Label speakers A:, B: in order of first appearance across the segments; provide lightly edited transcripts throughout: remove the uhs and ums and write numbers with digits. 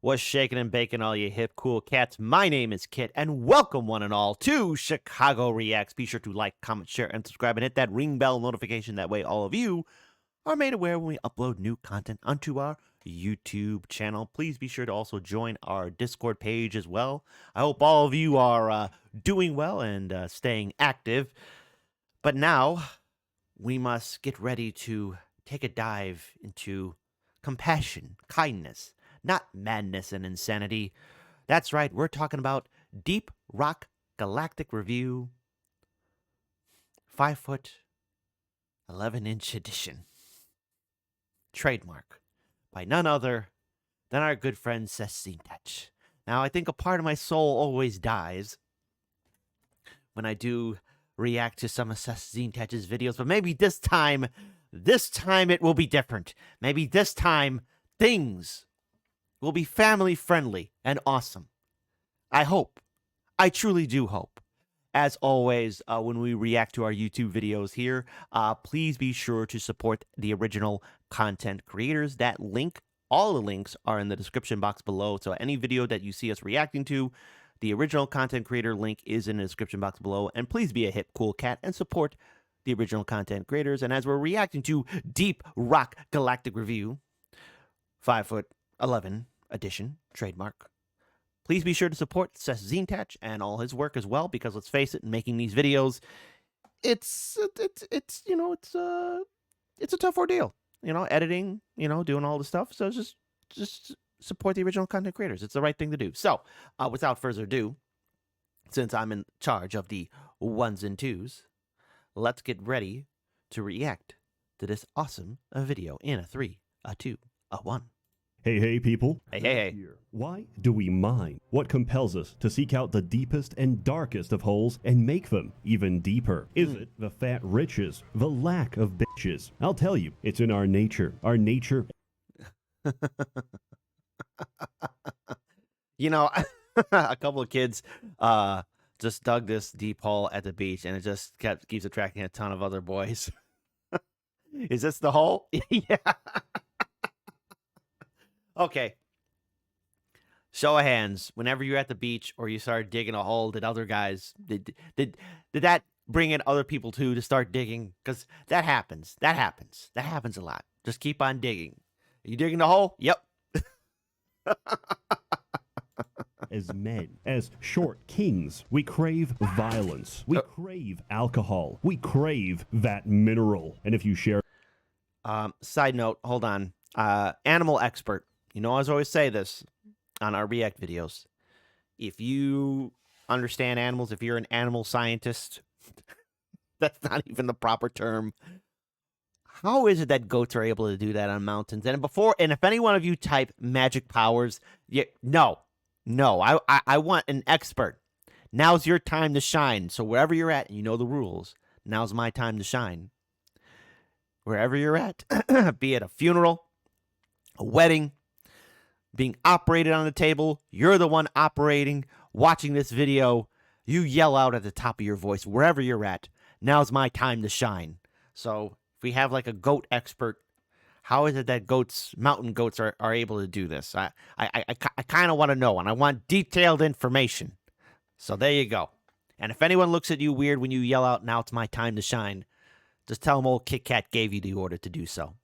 A: What's shaking and baking, all you hip cool cats? My name is Kit, and welcome one and all to Chicago Reacts. Be sure to like, comment, share, and subscribe, and hit that ring bell notification. That way all of you are made aware when we upload new content onto our YouTube channel. Please be sure to also join our Discord page as well. I hope all of you are doing well and staying active. But now we must get ready to take a dive into compassion, kindness, not madness and insanity. That's right, we're talking about Deep Rock Galactic Review 5 foot 11-inch edition. Trademark by none other than our good friend SsethTzeentach. Now, I think a part of my soul always dies when I do react to some of SsethTzeentach's videos, but maybe this time it will be different. Maybe this time things will be family friendly and awesome. I hope. I truly do hope. As always, when we react to our YouTube videos here, please be sure to support the original content creators. That link, all the links are in the description box below. So any video that you see us reacting to, the original content creator link is in the description box below. And please be a hip, cool cat and support the original content creators. And as we're reacting to Deep Rock Galactic Review, 5 foot 11 edition, trademark, please be sure to support SsethTzeentach and all his work as well, because let's face it, making these videos, it's a tough ordeal. Editing, doing all the stuff. So just support the original content creators. It's the right thing to do. So, without further ado, since I'm in charge of the ones and twos, let's get ready to react to this awesome video in a 3, a 2, a 1.
B: Hey, people.
A: Hey.
B: Why do we mine? What compels us to seek out the deepest and darkest of holes and make them even deeper? Is it the fat riches, the lack of bitches? I'll tell you, it's in our nature. Our nature.
A: A couple of kids just dug this deep hole at the beach, and it just keeps attracting a ton of other boys. Is this the hole? Yeah. Okay. Show of hands. Whenever you're at the beach or you start digging a hole, did other guys did that bring in other people too to start digging? Because that happens. That happens a lot. Just keep on digging. Are you digging the hole? Yep.
B: As men, as short kings, we crave violence. We crave alcohol. We crave that mineral. And if you share...
A: Side note, hold on. Animal expert. I always say this on our React videos. If you understand animals, if you're an animal scientist, that's not even the proper term. How is it that goats are able to do that on mountains? And if any one of you type magic powers, no, I want an expert. Now's your time to shine. So wherever you're at, and you know the rules, now's my time to shine. Wherever you're at, be it a funeral, a wedding, being operated on the table, you're the one operating, watching this video, you yell out at the top of your voice, wherever you're at, now's my time to shine. So if we have like a goat expert, how is it that mountain goats are able to do this? I kind of want to know, and I want detailed information. So there you go. And if anyone looks at you weird when you yell out, now it's my time to shine, just tell them old Kit Kat gave you the order to do so.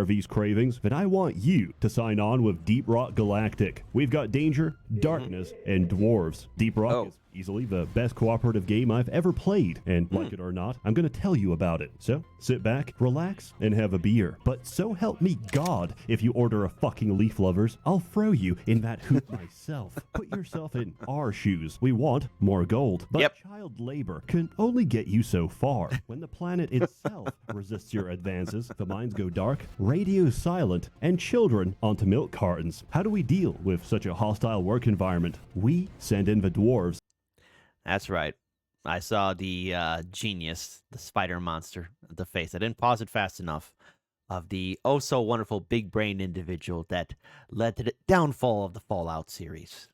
B: These cravings, then I want you to sign on with Deep Rock Galactic. We've got danger, darkness, and dwarves. Deep Rock is easily the best cooperative game I've ever played, and like it or not, I'm going to tell you about it. So sit back, relax, and have a beer. But so help me God, if you order a fucking Leaf Lovers, I'll throw you in that hoop myself. Put yourself in our shoes. We want more gold, but child labor can only get you so far. When the planet itself resists your advances, the minds go dark, radio silent, and children onto milk cartons. How do we deal with such a hostile work environment? We send in the dwarves.
A: That's right. I saw the genius, the spider monster, the face. I didn't pause it fast enough, of the oh-so-wonderful big-brain individual that led to the downfall of the Fallout series.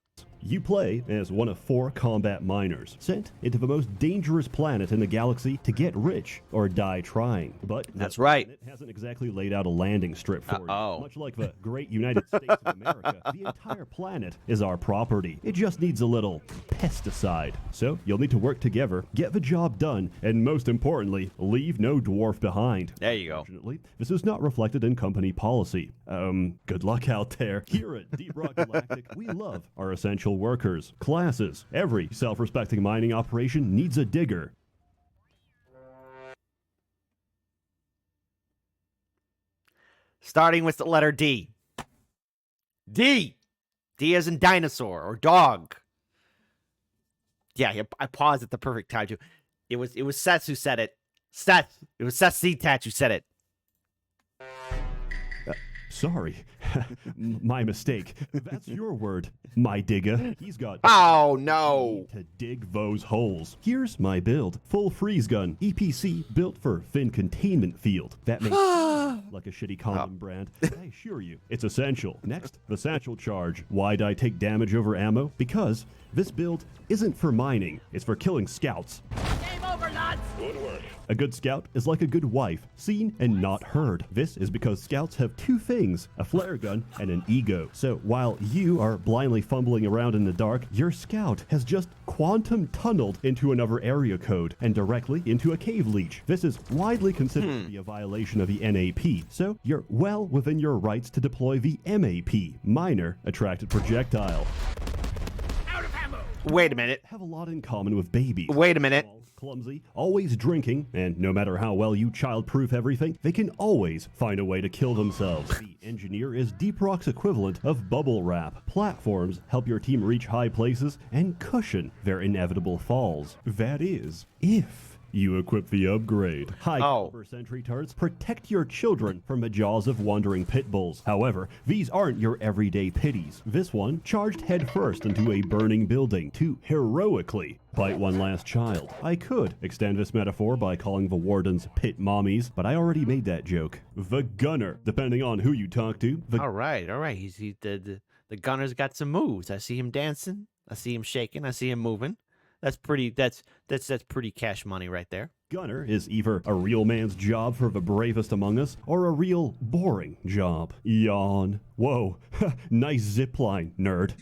B: You play as one of 4 combat miners, sent into the most dangerous planet in the galaxy to get rich or die trying. But
A: That's right.
B: It hasn't exactly laid out a landing strip for
A: Uh-oh.
B: you. Much like the great United States of America, the entire planet is our property. It just needs a little pesticide. So you'll need to work together, get the job done, and most importantly, leave no dwarf behind.
A: There you go.
B: Unfortunately, this is not reflected in company policy. Good luck out there. Here at Deep Rock Galactic, we love our essential workers, classes. Every self-respecting mining operation needs a digger.
A: Starting with the letter D. D. D as in dinosaur or dog. Yeah, I paused at the perfect time too. It was Seth who said it. Seth. It was SsethTzeentach who said it.
B: Sorry. My mistake. That's your word, my digger. He's got...
A: Oh, no.
B: ...to dig those holes. Here's my build. Full freeze gun. EPC built for fin containment field. That makes like a shitty condom brand. I assure you, it's essential. Next, the satchel charge. Why'd I take damage over ammo? Because this build isn't for mining. It's for killing scouts.
C: Game over, lads!
B: Good work. A good scout is like a good wife, seen and not heard. This is because scouts have 2 things, a flare gun and an ego. So while you are blindly fumbling around in the dark, your scout has just quantum tunneled into another area code and directly into a cave leech. This is widely considered to be a violation of the NAP, so you're well within your rights to deploy the MAP, Minor Attracted Projectile.
C: Out of ammo!
A: Wait a minute.
B: Have a lot in common with babies.
A: Wait a minute.
B: Clumsy, always drinking, and no matter how well you child-proof everything, they can always find a way to kill themselves. The engineer is Deep Rock's equivalent of bubble wrap. Platforms help your team reach high places and cushion their inevitable falls. That is, if you equip the upgrade. High caliber sentry turrets protect your children from the jaws of wandering pit bulls. However, these aren't your everyday pitties. This one charged headfirst into a burning building to heroically bite one last child. I could extend this metaphor by calling the wardens pit mommies, but I already made that joke. The gunner, depending on who you talk to.
A: All right. The gunner's got some moves. I see him dancing. I see him shaking. I see him moving. That's pretty cash money right there.
B: Gunner is either a real man's job for the bravest among us, or a real boring job. Yawn. Whoa, nice zipline, nerd.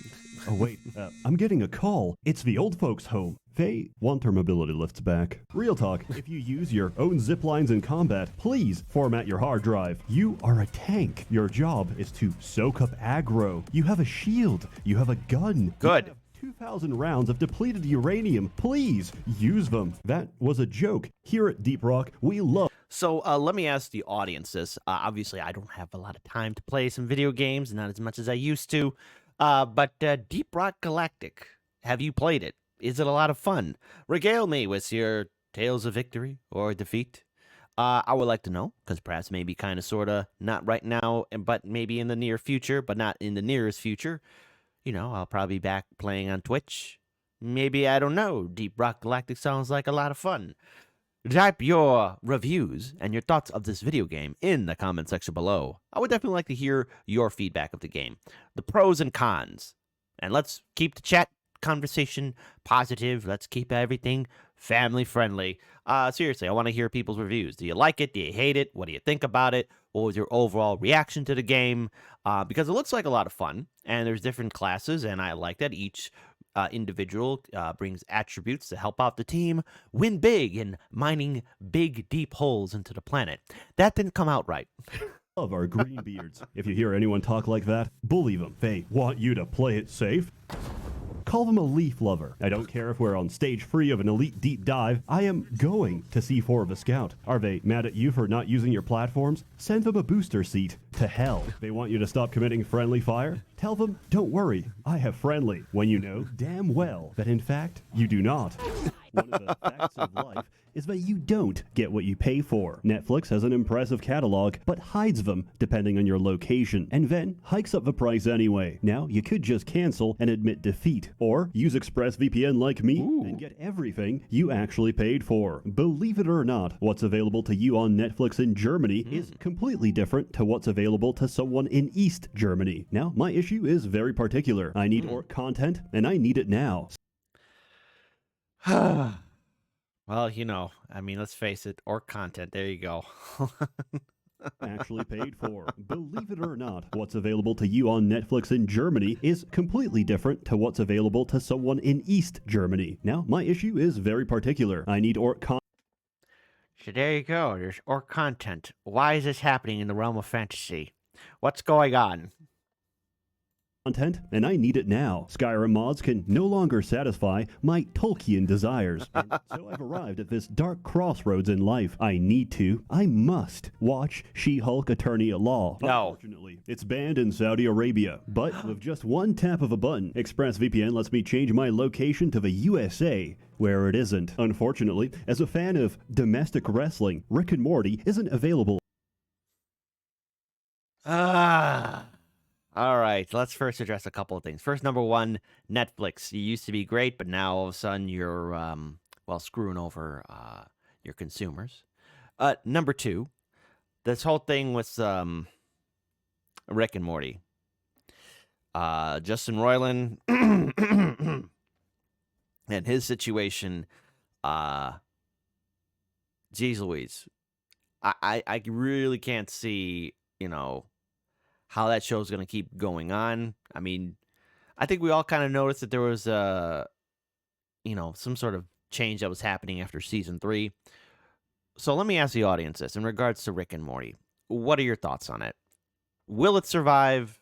B: Oh wait, I'm getting a call. It's the old folks' home. They want their mobility lifts back. Real talk, if you use your own zip lines in combat, please format your hard drive. You are a tank. Your job is to soak up aggro. You have a shield. You have a gun.
A: Good.
B: 2,000 rounds of depleted uranium. Please use them. That was a joke. Here at Deep Rock, we love...
A: So let me ask the audience this. Obviously, I don't have a lot of time to play some video games, not as much as I used to. But Deep Rock Galactic, have you played it? Is it a lot of fun? Regale me with your tales of victory or defeat. I would like to know, because perhaps maybe kind of, sort of, not right now, but maybe in the near future, but not in the nearest future. You know, I'll probably be back playing on Twitch. Maybe, I don't know. Deep Rock Galactic sounds like a lot of fun. Type your reviews and your thoughts of this video game in the comment section below. I would definitely like to hear your feedback of the game, the pros and cons. And let's keep the chat conversation positive. Let's keep everything family friendly. Seriously, I want to hear people's reviews. Do you like it? Do you hate it? What do you think about it? What was your overall reaction to the game? Because it looks like a lot of fun, and there's different classes, and I like that each individual brings attributes to help out the team win big in mining big, deep holes into the planet. That didn't come out right.
B: Of our greenbeards. If you hear anyone talk like that, bully them. They want you to play it safe. Call them a leaf lover. I don't care if we're on stage 3 of an elite deep dive. I am going to C4 of a scout. Are they mad at you for not using your platforms? Send them a booster seat to hell. They want you to stop committing friendly fire? Tell them, don't worry, I have friendly, when you know damn well that in fact you do not. One of the facts of life is that you don't get what you pay for. Netflix has an impressive catalog, but hides them depending on your location, and then hikes up the price anyway. Now, you could just cancel and admit defeat, or use ExpressVPN like me and get everything you actually paid for. Believe it or not, what's available to you on Netflix in Germany is completely different to what's available to someone in East Germany. Now, my issue is very particular. I need orc content, and I need it now.
A: Well, you know, I mean, let's face it, orc content. There you go.
B: Actually paid for. Believe it or not, what's available to you on Netflix in Germany is completely different to what's available to someone in East Germany. Now, my issue is very particular. I need orc content.
A: So there you go. There's orc content. Why is this happening in the realm of fantasy? What's going on?
B: And I need it now. Skyrim mods can no longer satisfy my Tolkien desires. And so I've arrived at this dark crossroads in life. I must watch She-Hulk Attorney at Law.
A: No.
B: Unfortunately, it's banned in Saudi Arabia. But with just one tap of a button, ExpressVPN lets me change my location to the USA, where it isn't. Unfortunately, as a fan of domestic wrestling, Rick and Morty isn't available.
A: All right, let's first address a couple of things. First, number one, Netflix. You used to be great, but now all of a sudden you're, screwing over your consumers. Number two, this whole thing with Rick and Morty. Justin Roiland and his situation, geez Louise. I really can't see, how that show's going to keep going on. I mean, I think we all kind of noticed that there was some sort of change that was happening after season 3. So let me ask the audience this in regards to Rick and Morty. What are your thoughts on it? Will it survive,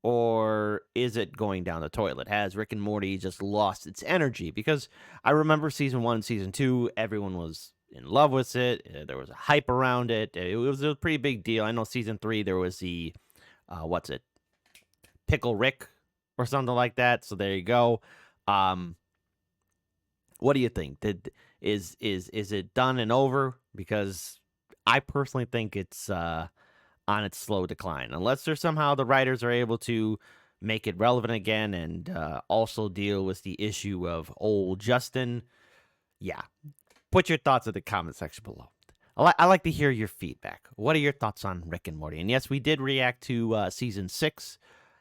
A: or is it going down the toilet? Has Rick and Morty just lost its energy? Because I remember season 1 and season 2, everyone was in love with it. There was a hype around it. It was a pretty big deal. I know season 3, there was the Pickle Rick or something like that. So there you go. What do you think? Is it done and over? Because I personally think it's on its slow decline, unless there's somehow the writers are able to make it relevant again and also deal with the issue of old Justin. Yeah, put your thoughts in the comment section below. I like to hear your feedback. What are your thoughts on Rick and Morty? And yes, we did react to season 6,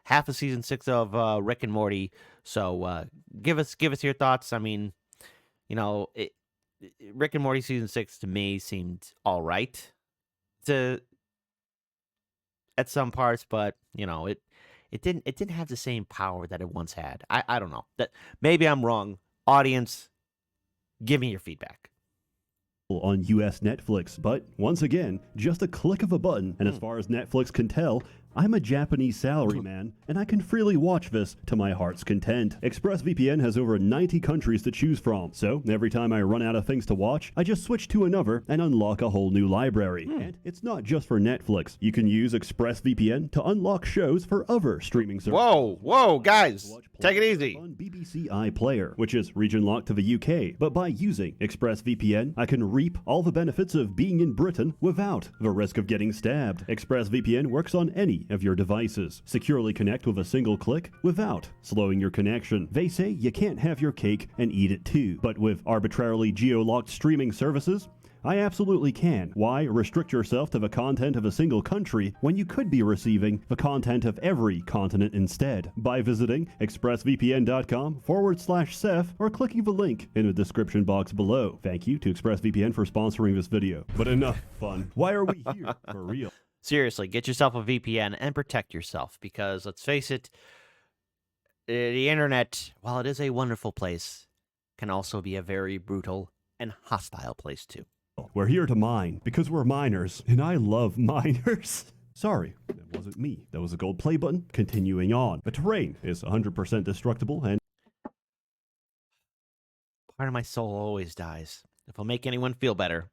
A: half of season 6 of Rick and Morty. So give us your thoughts. I mean, Rick and Morty season 6 to me seemed all right at some parts, but it didn't have the same power that it once had. I don't know. That maybe I'm wrong. Audience, give me your feedback.
B: On US Netflix, but once again, just a click of a button, and as far as Netflix can tell, I'm a Japanese salaryman, and I can freely watch this to my heart's content. ExpressVPN has over 90 countries to choose from, so every time I run out of things to watch, I just switch to another and unlock a whole new library. And it's not just for Netflix. You can use ExpressVPN to unlock shows for other streaming services.
A: Whoa, guys, take it easy.
B: On BBC iPlayer, which is region locked to the UK, but by using ExpressVPN, I can reap all the benefits of being in Britain without the risk of getting stabbed. ExpressVPN works on any of your devices. Securely connect with a single click without slowing your connection. They say you can't have your cake and eat it too, but with arbitrarily geo-locked streaming services, I absolutely can. Why restrict yourself to the content of a single country when you could be receiving the content of every continent instead? By visiting expressvpn.com/Seth or clicking the link in the description box below. Thank you to ExpressVPN for sponsoring this video. But enough fun. Why are we here for real?
A: Seriously, get yourself a VPN and protect yourself, because let's face it, the internet, while it is a wonderful place, can also be a very brutal and hostile place too.
B: We're here to mine because we're miners, and I love miners. Sorry, that wasn't me. That was a gold play button. Continuing on. The terrain is 100% destructible, and
A: part of my soul always dies. If I'll make anyone feel better,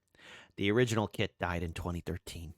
A: the original kit died in 2013.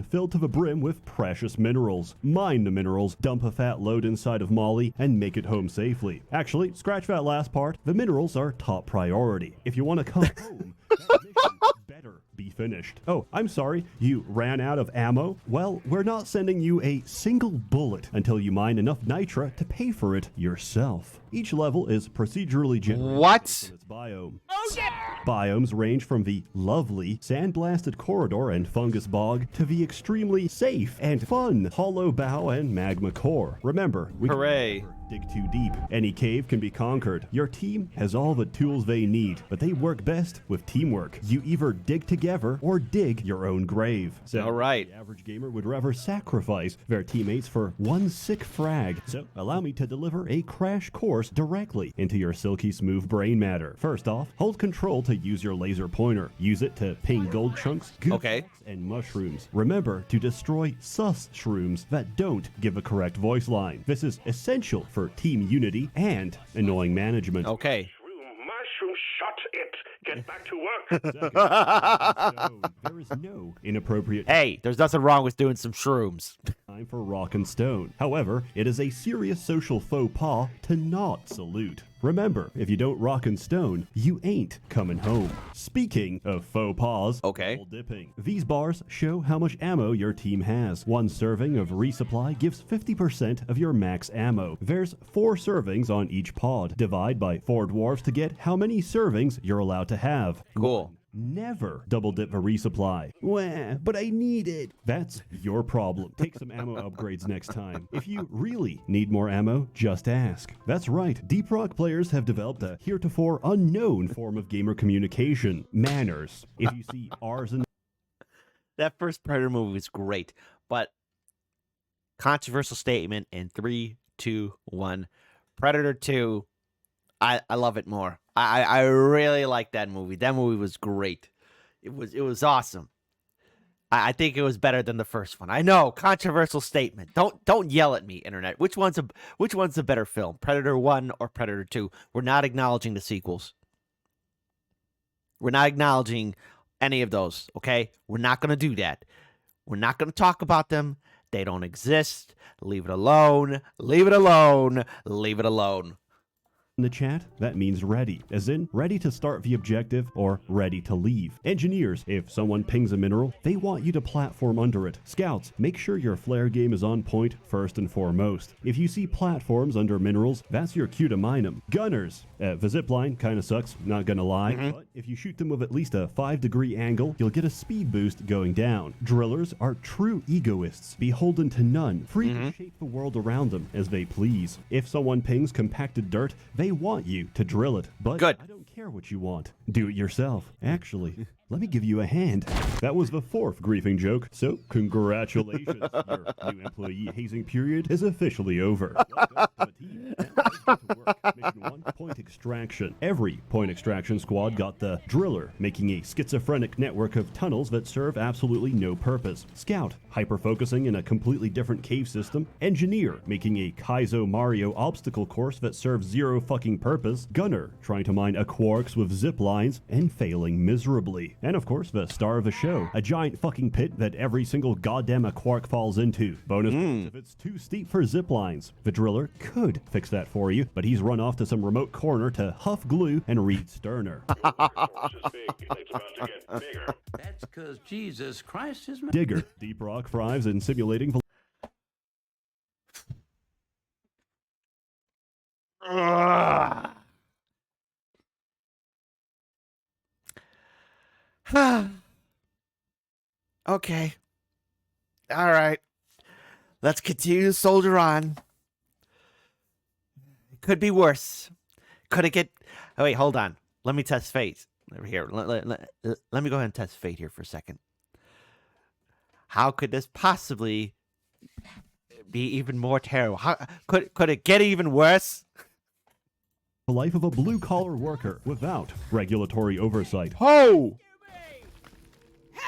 B: filled to the brim with precious minerals. Mine the minerals, dump a fat load inside of Molly, and make it home safely. Actually, scratch that last part. The minerals are top priority. If you want to come home, that mission better be finished. Oh, I'm sorry, you ran out of ammo? Well, we're not sending you a single bullet until you mine enough nitra to pay for it yourself. Each level is procedurally generated
A: What?
B: based on its biome.
C: Oh, yeah!
B: Biomes range from the lovely sandblasted corridor and fungus bog to the extremely safe and fun hollow bow and magma core. Remember, we can
A: Hooray.
B: never dig too deep. Any cave can be conquered. Your team has all the tools they need, but they work best with teamwork. You either dig together or dig your own grave. So
A: All right.
B: the average gamer would rather sacrifice their teammates for one sick frag. So allow me to deliver a crash course directly into your silky smooth brain matter. First off, hold control to use your laser pointer. Use it to ping gold chunks, goop
A: Okay.
B: blocks, and mushrooms. Remember to destroy sus shrooms that don't give a correct voice line. This is essential for team unity and annoying management.
A: Okay.
D: Mushroom, shut it. Get back to work.
B: Second, there is no inappropriate
A: Hey, there's nothing wrong with doing some shrooms.
B: time for rock and stone. However, it is a serious social faux pas to not salute. Remember, if you don't rock and stone, you ain't coming home. Speaking of faux pas,
A: Okay.
B: double dipping. These bars show how much ammo your team has. One serving of resupply gives 50% of your max ammo. There's 4 servings on each pod. Divide by 4 dwarves to get how many servings you're allowed to have.
A: Cool.
B: Never double dip a resupply. Wah, but I need it. That's your problem. Take some ammo upgrades next time. If you really need more ammo, just ask. That's right, Deep Rock players have developed a heretofore unknown form of gamer communication, manners. If you see R's and
A: That first Predator movie was great, but controversial statement in 3, 2, 1. Predator 2, I love it more. I really like that movie. That movie was great. It was awesome. I think it was better than the first one. I know, controversial statement. Don't yell at me, internet. Which one's a better film? Predator 1 or Predator 2? We're not acknowledging the sequels. We're not acknowledging any of those, okay? We're not going to do that. We're not going to talk about them. They don't exist. Leave it alone. Leave it alone. Leave it alone.
B: in the chat, that means ready, as in ready to start the objective or ready to leave. Engineers, if someone pings a mineral, they want you to platform under it. Scouts, make sure your flare game is on point first and foremost. If you see platforms under minerals, that's your cue to mine them. Gunners, the zipline kinda sucks, not gonna lie, but if you shoot them with at least a 5-degree angle, you'll get a speed boost going down. Drillers are true egoists, beholden to none, free to shape the world around them as they please. If someone pings compacted dirt, they want you to drill it, but
A: Good.
B: I don't care what you want. Do it yourself. Actually, let me give you a hand. That was the 4th griefing joke, so congratulations. Your new employee hazing period is officially over. Welcome to the team. Now get to work. Mission 1, point extraction. Every point extraction squad got the driller, making a schizophrenic network of tunnels that serve absolutely no purpose. Scout, hyper-focusing in a completely different cave system. Engineer, making a Kaizo Mario obstacle course that serves zero fucking purpose. Gunner, trying to mine a quarks with zip lines and failing miserably. And of course, the star of the show, a giant fucking pit that every single goddamn quark falls into. Bonus points if it's too steep for zip lines. The driller could fix that for you, but he's run off to some remote corner to huff glue and read Sterner.
D: Course is big. It's about to get bigger.
C: That's because Jesus Christ is my...
B: Digger, Deep Rock thrives in simulating
A: Okay. All right. Let's continue to soldier on. It could be worse. Could it get... Oh, wait, hold on. Let me test fate. Over here. Let me go ahead and test fate here for a second. How could this possibly be even more terrible? How could it get even worse?
B: the life of a blue-collar worker without regulatory oversight.
A: Ho!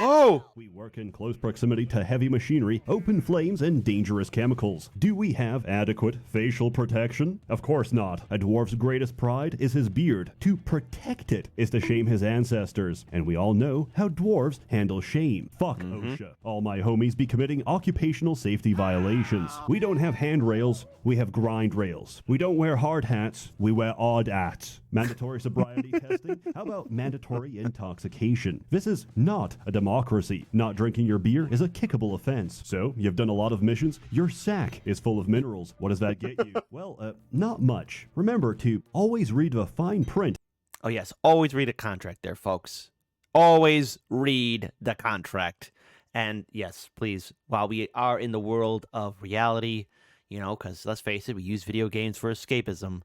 A: Oh!
B: We work in close proximity to heavy machinery, open flames, and dangerous chemicals. Do we have adequate facial protection? Of course not. A dwarf's greatest pride is his beard. To protect it is to shame his ancestors. And we all know how dwarves handle shame. Fuck OSHA. All my homies be committing occupational safety violations. We don't have handrails, we have grind rails. We don't wear hard hats, we wear odd hats. Mandatory sobriety testing? How about mandatory intoxication? This is not a democracy. Not drinking your beer is a kickable offense. So, you've done a lot of missions. Your sack is full of minerals. What does that get you? Well, not much. Remember to always read the fine print.
A: Oh, yes. Always read a contract there, folks. Always read the contract. And yes, please, while we are in the world of reality, you know, because let's face it, we use video games for escapism.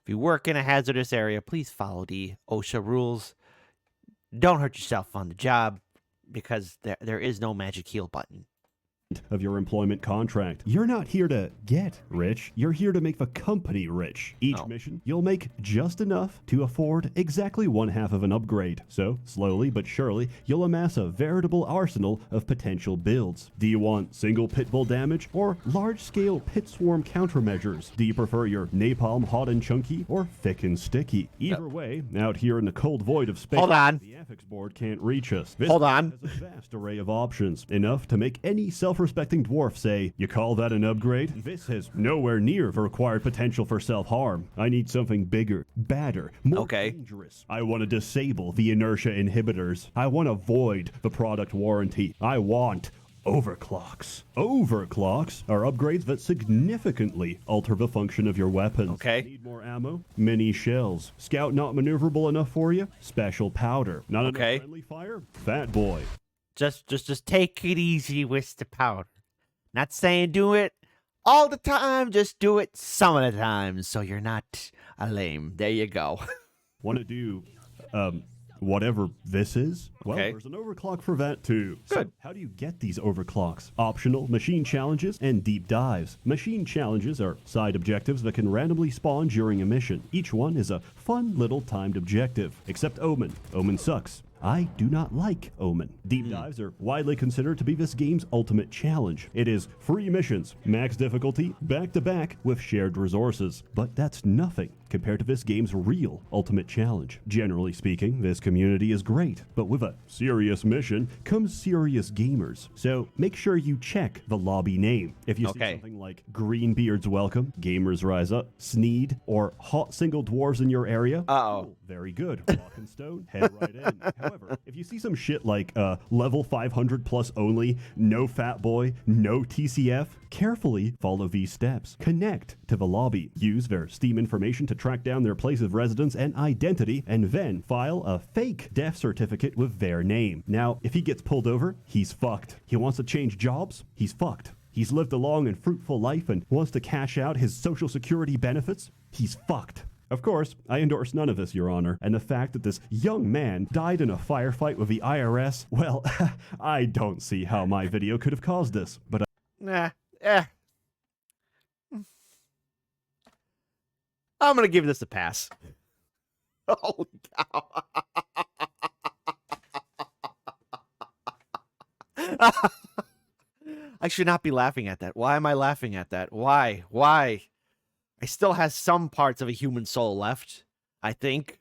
A: If you work in a hazardous area, please follow the OSHA rules. Don't hurt yourself on the job, because there is no magic heal button.
B: Of your employment contract. You're not here to get rich. You're here to make the company rich. Each mission, you'll make just enough to afford exactly one half of an upgrade. So, slowly but surely, you'll amass a veritable arsenal of potential builds. Do you want single pit bull damage or large-scale pit swarm countermeasures? Do you prefer your napalm hot and chunky or thick and sticky? Either way, out here in the cold void of space,
A: Hold on.
B: the affix board can't reach us. This
A: Hold on.
B: has a vast array of options, enough to make any self-respecting dwarf say, "You call that an upgrade? This has nowhere near the required potential for self-harm. I need something bigger, badder, more dangerous. I want to disable the inertia inhibitors. I want to void the product warranty. I want overclocks. Overclocks are upgrades that significantly alter the function of your weapons.
A: Okay.
B: Need more ammo? Mini shells. Scout not maneuverable enough for you? Special powder. Not enough friendly fire? Fat boy.
A: Just take it easy with the powder. Not saying do it all the time, just do it some of the time, so you're not a lame. There you go.
B: Want to do, whatever this is? Well,
A: Okay.
B: there's an overclock for that too.
A: Good.
B: So, how do you get these overclocks? Optional machine challenges and deep dives. Machine challenges are side objectives that can randomly spawn during a mission. Each one is a fun little timed objective, except Omen. Omen sucks. I do not like Omen. Deep dives are widely considered to be this game's ultimate challenge. It is free missions, max difficulty, back-to-back with shared resources. But that's nothing compared to this game's real ultimate challenge. Generally speaking, this community is great, but with a serious mission comes serious gamers. So make sure you check the lobby name. If you see something like Greenbeard's Welcome, Gamers Rise Up, Sneed, or Hot Single Dwarves in your area, cool, very good. Rock and Stone, head right in. However, if you see some shit like level 500 plus only, no fat boy, no TCF, carefully follow these steps. Connect to the lobby. Use their Steam information to track down their place of residence and identity, and then file a fake death certificate with their name. Now, if he gets pulled over, he's fucked. He wants to change jobs, he's fucked. He's lived a long and fruitful life and wants to cash out his Social Security benefits, he's fucked. Of course, I endorse none of this, Your Honor, and the fact that this young man died in a firefight with the IRS, well, I don't see how my video could have caused this, but
A: I'm gonna give this a pass. Holy cow. I should not be laughing at that. Why am I laughing at that? Why? I still has some parts of a human soul left, I think.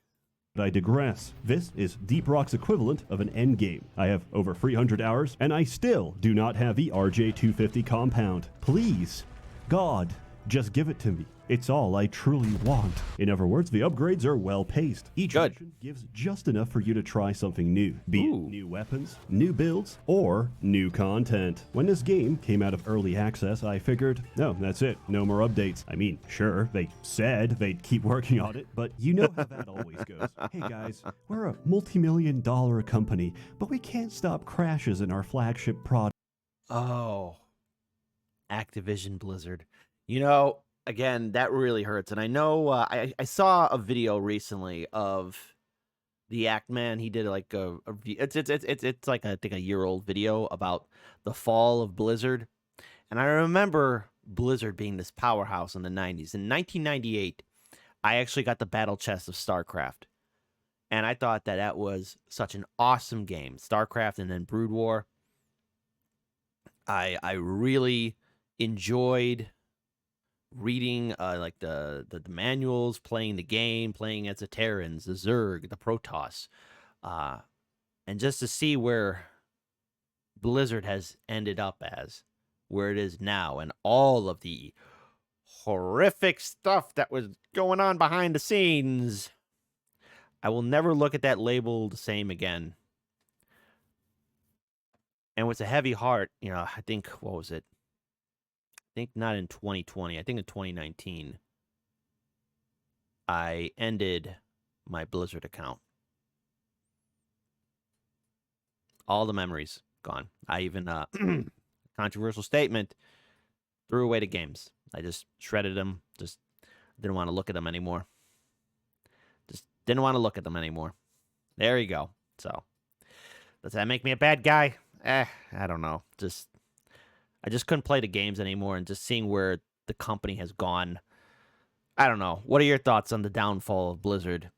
B: I digress. This is Deep Rock's equivalent of an endgame. I have over 300 hours, and I still do not have the RJ250 compound. Please, God, just give it to me. It's all I truly want. In other words, the upgrades are well paced. Each mission gives just enough for you to try something new. Be it new weapons, new builds, or new content. When this game came out of early access, I figured, no, that's it. No more updates. I mean, sure, they said they'd keep working on it, but you know how that always goes. Hey guys, we're a multi-million-dollar company, but we can't stop crashes in our flagship product.
A: Oh. Activision Blizzard. You know, again, that really hurts. And I know I saw a video recently of the Act Man. He did like it's like I think a year-old video about the fall of Blizzard. And I remember Blizzard being this powerhouse in the 90s. In 1998, I actually got the battle chest of StarCraft. And I thought that was such an awesome game. StarCraft and then Brood War. I really enjoyed reading like the manuals, playing the game, playing as the Terrans, the Zerg, the Protoss, and just to see where Blizzard has ended up as, where it is now, and all of the horrific stuff that was going on behind the scenes. I will never look at that label the same again. And with a heavy heart, I think, what was it? I think not in 2020. I think in 2019, I ended my Blizzard account. All the memories gone. I even, controversial statement, threw away the games. I just shredded them. Just didn't want to look at them anymore. Didn't want to look at them anymore. There you go. So, does that make me a bad guy? I don't know. I just couldn't play the games anymore, and just seeing where the company has gone. I don't know. What are your thoughts on the downfall of Blizzard?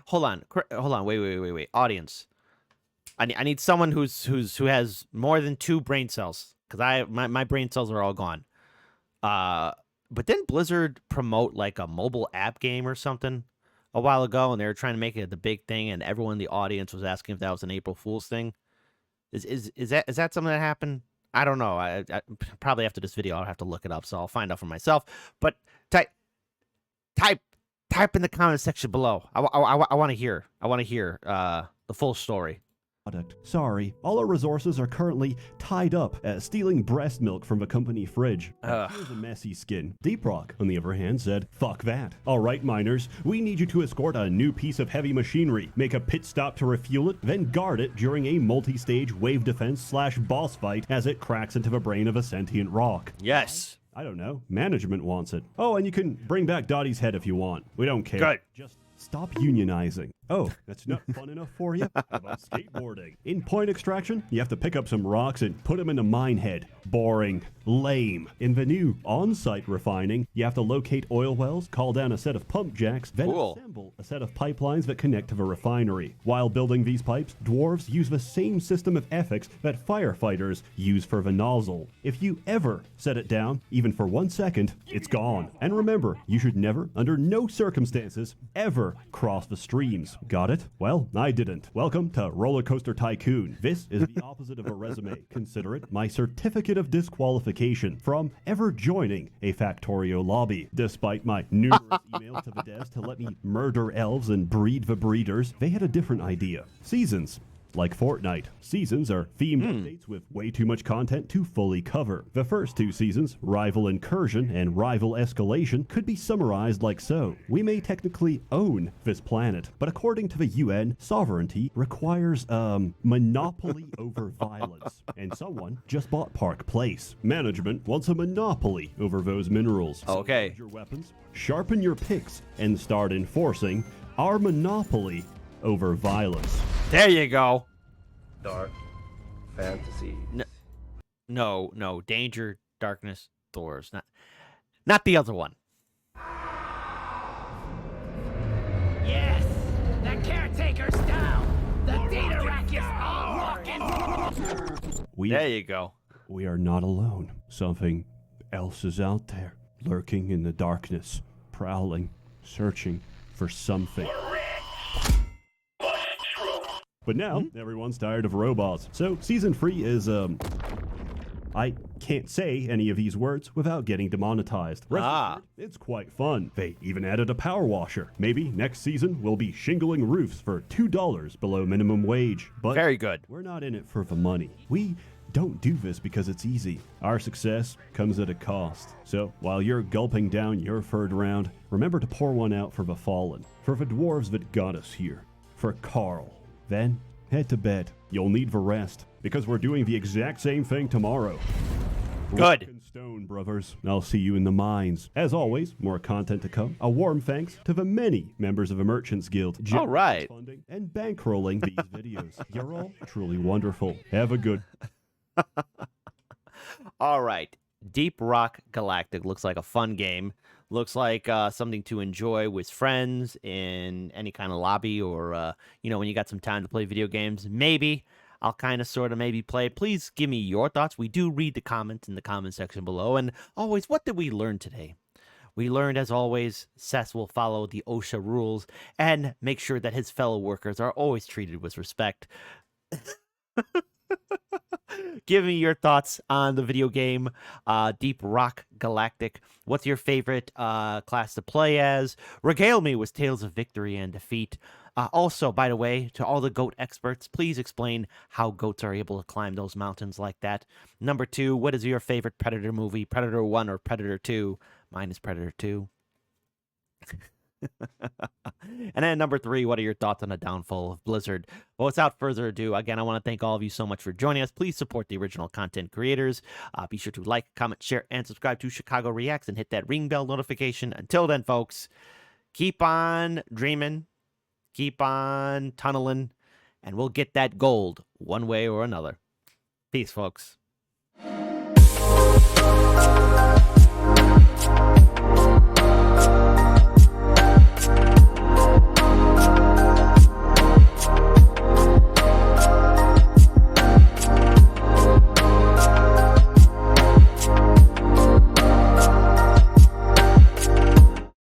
A: Hold on. Wait. Audience. I need someone who has more than 2 brain cells, because my brain cells are all gone. But didn't Blizzard promote like a mobile app game or something a while ago, and they were trying to make it the big thing, and everyone in the audience was asking if that was an April Fool's thing? Is that something that happened? I don't know. I probably after this video I'll have to look it up, so I'll find out for myself. But type in the comment section below. I want to hear. I want to hear the full story.
B: Sorry, all our resources are currently tied up stealing breast milk from a company fridge. Here's a messy skin. Deep Rock, on the other hand, said, fuck that. All right, miners, we need you to escort a new piece of heavy machinery, make a pit stop to refuel it, then guard it during a multi-stage wave defense / boss fight as it cracks into the brain of a sentient rock.
A: Yes.
B: I don't know. Management wants it. Oh, and you can bring back Dottie's head if you want. We don't care.
A: Good.
B: Just stop unionizing. Oh, that's not fun enough for you? How about skateboarding? In point extraction, you have to pick up some rocks and put them in a mine head. Boring. Lame. In the new on-site refining, you have to locate oil wells, call down a set of pump jacks, then assemble a set of pipelines that connect to the refinery. While building these pipes, dwarves use the same system of ethics that firefighters use for the nozzle. If you ever set it down, even for 1 second, it's gone. And remember, you should never, under no circumstances, ever cross the streams. Got it? Well, I didn't. Welcome to Roller Coaster Tycoon. This is the opposite of a resume. Consider it my certificate of disqualification from ever joining a Factorio lobby. Despite my numerous emails to the devs to let me murder elves and breed the breeders, they had a different idea. Seasons. Like Fortnite, seasons are themed updates with way too much content to fully cover. The first 2 seasons, Rival Incursion and Rival Escalation, could be summarized like so. We may technically own this planet, but according to the UN, sovereignty requires, monopoly over violence. And someone just bought Park Place. Management wants a monopoly over those minerals.
A: Okay.
B: So your weapons, sharpen your picks, and start enforcing our monopoly over violence.
A: There you go.
E: Dark fantasy.
A: No. Danger, darkness, doors. Not the other one.
F: Yes! The caretaker's down! The data rack is all rocking!
A: There you go.
B: We are not alone. Something else is out there, lurking in the darkness, prowling, searching for something. But now, everyone's tired of robots. So, Season 3 is, I can't say any of these words without getting demonetized. Rest assured, it's quite fun. They even added a power washer. Maybe next season we'll be shingling roofs for $2 below minimum wage. But
A: very good.
B: We're not in it for the money. We don't do this because it's easy. Our success comes at a cost. So, while you're gulping down your third round, remember to pour one out for the fallen, for the dwarves that got us here, for Carl. Then, head to bed. You'll need the rest, because we're doing the exact same thing tomorrow.
A: Good.
B: Rock and stone, brothers. I'll see you in the mines. As always, more content to come. A warm thanks to the many members of the Merchants Guild.
A: All right.
B: Funding and bankrolling these videos. You're all truly wonderful. Have a good...
A: All right. Deep Rock Galactic looks like a fun game. Looks like something to enjoy with friends in any kind of lobby or, when you got some time to play video games. Maybe I'll kind of sort of maybe play it. Please give me your thoughts. We do read the comments in the comment section below. And always, what did we learn today? We learned, as always, Seth will follow the OSHA rules and make sure that his fellow workers are always treated with respect. Give me your thoughts on the video game Deep Rock Galactic. What's your favorite class to play as? Regale me with tales of victory and defeat. Also, by the way, to all the goat experts, please explain how goats are able to climb those mountains like that. Number 2, what is your favorite Predator movie? Predator 1 or Predator 2? Mine is Predator 2. And then number 3, what are your thoughts on the downfall of Blizzard? Well, without further ado, again, I want to thank all of you so much for joining us. Please support the original content creators. Be sure to like, comment, share, and subscribe to Chicago Reacts and hit that ring bell notification. Until then, folks, keep on dreaming, keep on tunneling, and we'll get that gold one way or another. Peace, folks.